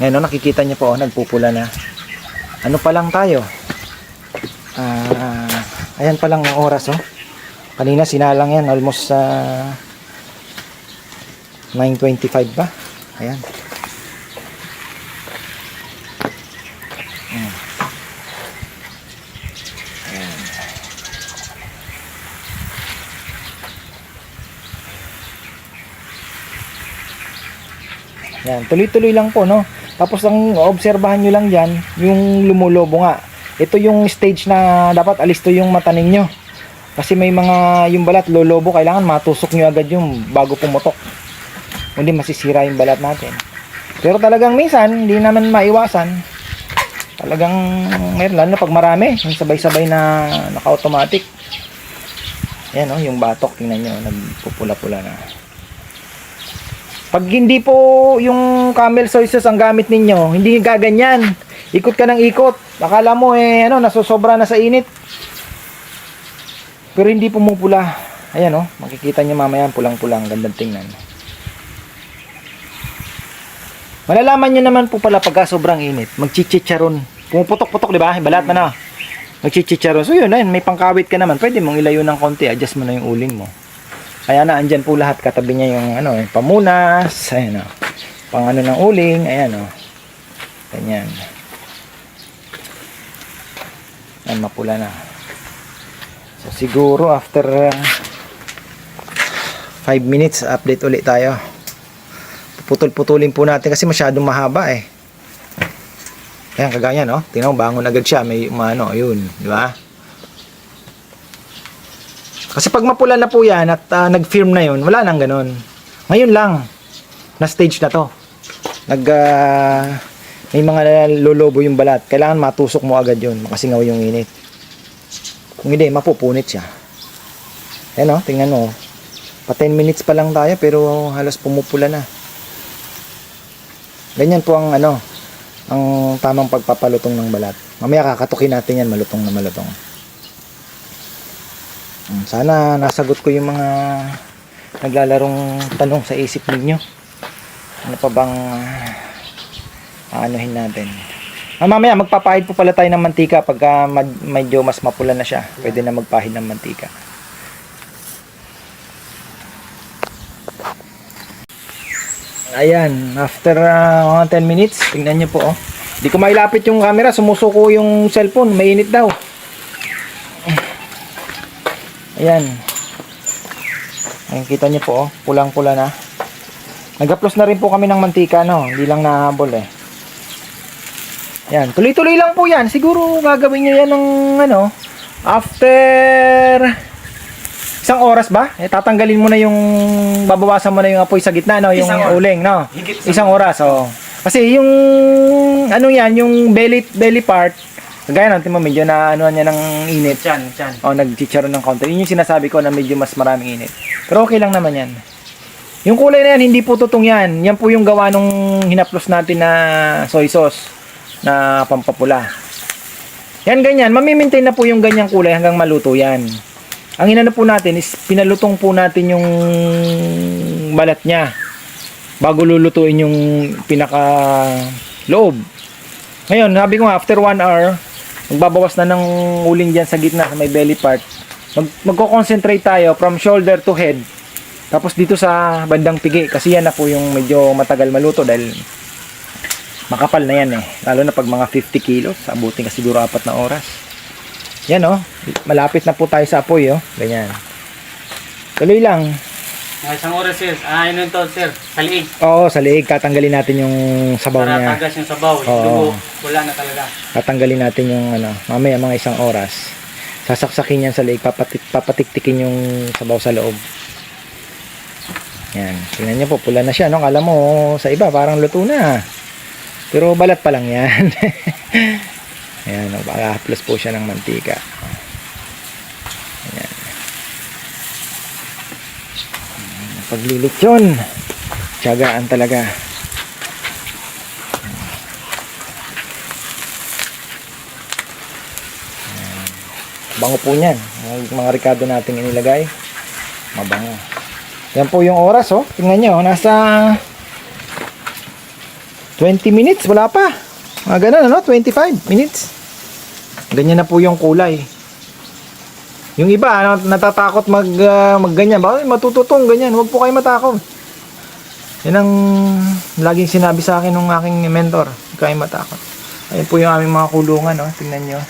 Ngayon, no, nakikita niyo po, nagpupula na. Ano pa lang tayo? Ayan pa lang ang oras, oh. Kanina sinalang yan, almost 9:25 ba? Ayan. Ayan. Ayan, tuloy-tuloy lang po, no? Tapos ang obserbahan nyo lang dyan, yung lumulobo nga. Ito yung stage na dapat alis to yung mata ninyo. Kasi may mga, yung balat lolobo, kailangan matusok nyo agad yung bago pumutok. Hindi masisira yung balat natin. Pero talagang minsan, hindi naman maiwasan. Talagang, meron lalo na pag marami, yung sabay-sabay na naka-automatic. Ayan, oh, yung batok, tingnan nyo, nagpupula-pula na. Pag hindi po yung camel soy sauce ang gamit ninyo, hindi gaganyan. Ikot ka ng ikot. Akala mo nasosobra na sa init. Pero hindi pumupula. Ayan, oh, makikita niyo mamaya pulang-pulang, gandang tingnan. Malalaman niyo naman po pala pagka sobrang init, magchichicharon. Pumuputok-putok, di ba? Balat mo na. Magchichicharon. So yun, may pangkawit ka naman. Pwede mong ilayo ng konti, adjust mo na yung uling mo. Kaya na, andyan po lahat, katabi niya yung yung pamunas, ayan, oh, pang ng uling, ayan, oh, ganyan. Ayan, mapula na. So siguro after 5 minutes update ulit tayo. Puputol-putulin po natin kasi masyadong mahaba eh. Ayan, kagaya, no? Tingnan mo, bangon agad siya, may yun, di ba? Kasi pag mapula na po yan at nag-firm na yun, wala nang ganun. Ngayon lang, na stage na to. May mga lolobo yung balat. Kailangan matusok mo agad yun, makasingaw yung init. Kung hindi, mapupunit siya. Ayan, oh, tingnan mo. Pa 10 minutes pa lang tayo, pero halos pumupula na. Ganyan po ang ang tamang pagpapalutong ng balat. Mamaya kakatukin natin yan, malutong na malutong. Sana nasagot ko yung mga naglalarong tanong sa isip ninyo. Ano pa bang aanuhin natin? Mamaya magpapahid po pala tayo ng mantika pagka medyo mas mapula na siya. Pwede na magpahid ng mantika. Ayan, after 10 minutes, tingnan nyo po, oh. Di ko mailapit yung camera, sumusuko yung cellphone, mainit daw. Ayan. Ayan, kita nyo po, oh, pulang-pula na. Nag-upload na rin po kami ng mantika, no? Hindi lang nahabol eh. Ayan, tuloy-tuloy lang po yan. Siguro gagawin nyo yan ng after isang oras ba? Tatanggalin mo na yung, babawasan mo na yung apoy sa gitna, no? Yung uling, no? Isang oras, oh. Kasi yung, yung belly part, gaya natin mo, medyo na niya ng init. Chan. O, nagchicharon ng konti. Yun yung sinasabi ko na medyo mas maraming init. Pero okay lang naman yan. Yung kulay na yan, hindi po tutong yan. Yan po yung gawa nung hinaplos natin na soy sauce na pampapula. Yan ganyan. Mamimaintain na po yung ganyang kulay hanggang maluto yan. Ang inano po natin is pinalutong po natin yung balat niya bago lulutuin yung pinaka loob. Ngayon, sabi ko nga, after 1 hour, magbabawas na ng uling dyan sa gitna, sa may belly part. Magko-concentrate tayo from shoulder to head. Tapos dito sa bandang pigi, kasi yan na po yung medyo matagal maluto dahil makapal na yan eh. Lalo na pag mga 50 kilos, abutin ka siguro 4 na oras. Yan, oh, malapit na po tayo sa apoy, oh. Ganyan. Tuloy lang. Isang oras, sir. Ano to, sir? Sa liig. Oo, sa liig. Tatanggalin natin yung sabaw para niya. tagas yung sabaw. Yung Oo. dugo, wala na talaga. Tatanggalin natin yung mamaya mga isang oras. Sasaksakin yan sa liig. Papatiktikin yung sabaw sa loob. Yan. Tingnan niyo po, pula na siya, no? Kala mo sa iba parang luto na. Pero balat pa lang yan. Ayan, baka-plus po siya ng mantika. Ayan. Paglilitsyon, tiyagaan talaga. Ayan. Bango po niyan. Mga ricado natin inilagay, mabango. Yan po yung oras, oh. Tingnan nyo, nasa 20 minutes, wala pa. Ganun, ano? 25 minutes. Ganyan na po yung kulay. Yung iba, natatakot magganyan. Bakit matututong ganyan? Huwag po kayo matakot. Yan ang laging sinabi sa akin ng aking mentor. Huwag kayo matakot. Ayun po yung aming mga kulungan, no? Tingnan nyo.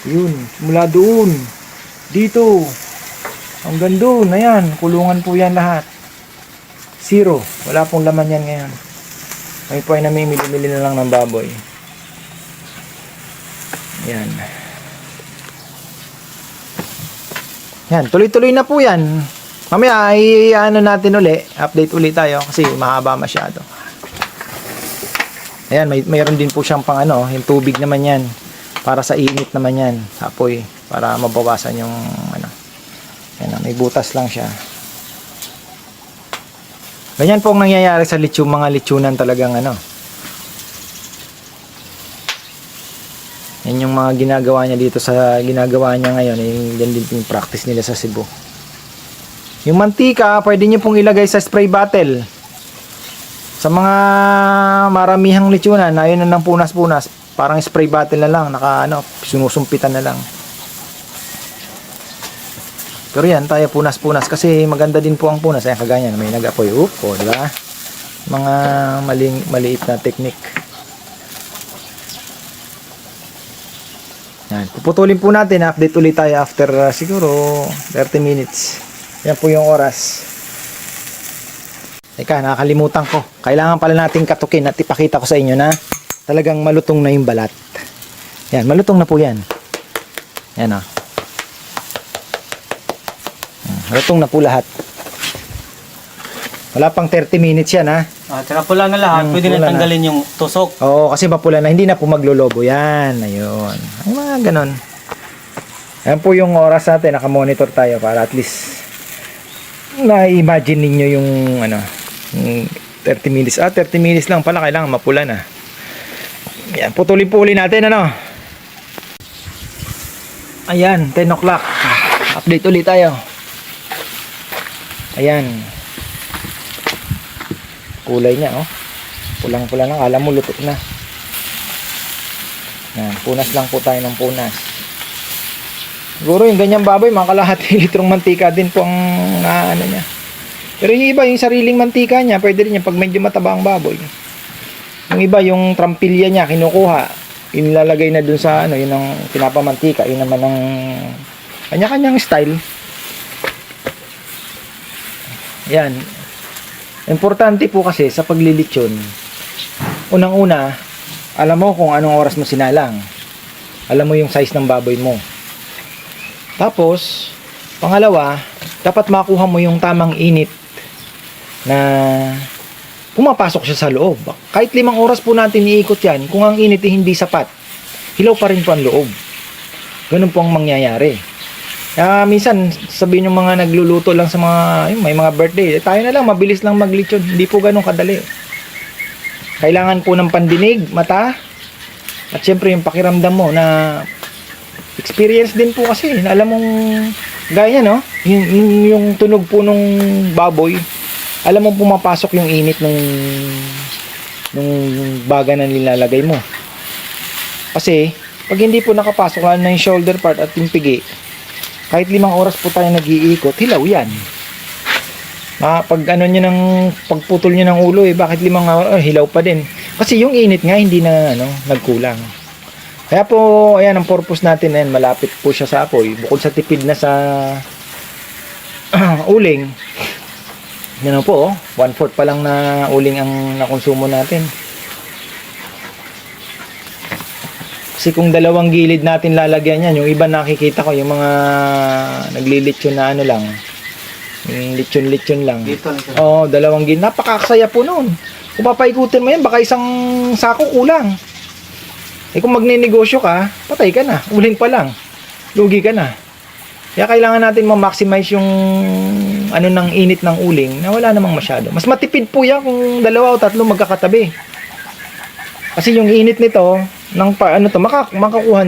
Yun, mula doon. Dito. Hanggang doon. Ayan, kulungan po yan lahat. 0. Wala pong laman yan ngayon. Kami po ay namimili-mili na lang ng baboy. Yan. Yan, tuloy-tuloy na po yan. Mamaya ay ano natin uli, update uli tayo kasi mahaba masyado. Ayan, mayroon din po siyang pang ano, yung tubig naman yan. Para sa init naman yan, apoy, para mabawasan yung ano. Yan, may butas lang siya. Ganyan po ang nangyayari sa mga lechonan talagang ano. Yan yung mga ginagawa niya dito sa ginagawa niya ngayon. Yan din yung practice nila sa Cebu. Yung mantika, pwede niyo pong ilagay sa spray bottle. Sa mga maramihang lechonan, ayun na ng punas-punas. Parang spray bottle na lang, sinusumpitan na lang. Pero yan, tayo punas-punas kasi maganda din po ang punas. Ayan, kaganyan, may nag-apoy. O, di ba? Mga maliit na technique. Yan, puputulin po natin. Update ulit tayo after siguro 30 minutes. Yan po yung oras. Teka, nakakalimutan ko. Kailangan pala natin katukin at ipakita ko sa inyo na talagang malutong na yung balat. Yan, malutong na po yan. Yan o. Malutong na po lahat. Wala pang 30 minutes yan ha. Tsaka pula na lahat, pwede na tanggalin yung tusok. Oo, kasi mapula na, hindi na po maglolobo yan. Ayun. Ay, mga ganon. Ayan po yung oras natin, nakamonitor tayo para at least na-imagine ninyo yung ano, yung 30 minutes. 30 minutes lang pala, kailangan mapula na. Ayan, putulin po uli natin ano. Ayan, 10 o'clock. Update ulit tayo. Ayan. Kulay niya, oh. Pulang-pula lang. Alam mo, luto na. Yan. Punas lang po tayo ng punas. Siguro yung ganyang baboy, mga kalahati litrong mantika din po ang ano niya. Pero yung iba, yung sariling mantika niya, pwede rin yan pag medyo mataba ang baboy. Yung iba, yung trampilya niya, kinukuha. Inilalagay na dun sa, ano, yun ang pinapamantika. Yun naman ang kanya-kanyang style. Yan. Importante po kasi sa paglilitsyon, unang-una, alam mo kung anong oras mo sinalang. Alam mo yung size ng baboy mo. Tapos, pangalawa, dapat makuha mo yung tamang init na pumapasok siya sa loob. Kahit 5 oras po natin iikot yan, kung ang init hindi sapat, hilaw pa rin po ang loob. Ganun po ang mangyayari. Minsan, sabihin yung mga nagluluto lang sa mga, may mga birthday, tayo na lang, mabilis lang maglitsyon. Hindi po ganun kadali. Kailangan po ng pandinig, mata, at syempre yung pakiramdam mo na experience din po kasi. Alam mong, gaya no, yung tunog po nung baboy, alam mong pumapasok yung init nung baga na nilalagay mo. Kasi, pag hindi po nakapasok, lalo na yung shoulder part at yung pigi, kahit 5 oras po tayo nag-iikot, hilaw yan. Pag ano nyo ng pagputol nyo ng ulo, bakit 5 oras, hilaw pa din. Kasi yung init nga, hindi na nagkulang. Kaya po, ayan, ang purpose natin, ayan, malapit po siya sa apoy. Bukod sa tipid na sa uling, yan po, 1/4 pa lang na uling ang nakonsumo natin. Kasi kung 2 gilid natin lalagyan yan, yung iba nakikita ko, yung mga naglilitsyon na ano lang, yung litsyon lang. Oo, 2 gilid. Napakaksaya po noon. Kung papaikutin mo yan, baka isang sako kulang. Kung magninegosyo ka, patay ka na. Uling pa lang. Lugi ka na. Kaya kailangan natin ma-maximize yung ano ng init ng uling na wala namang masyado. Mas matipid po yan kung 2 o 3 magkakatabi. Kasi yung init nito, makakuha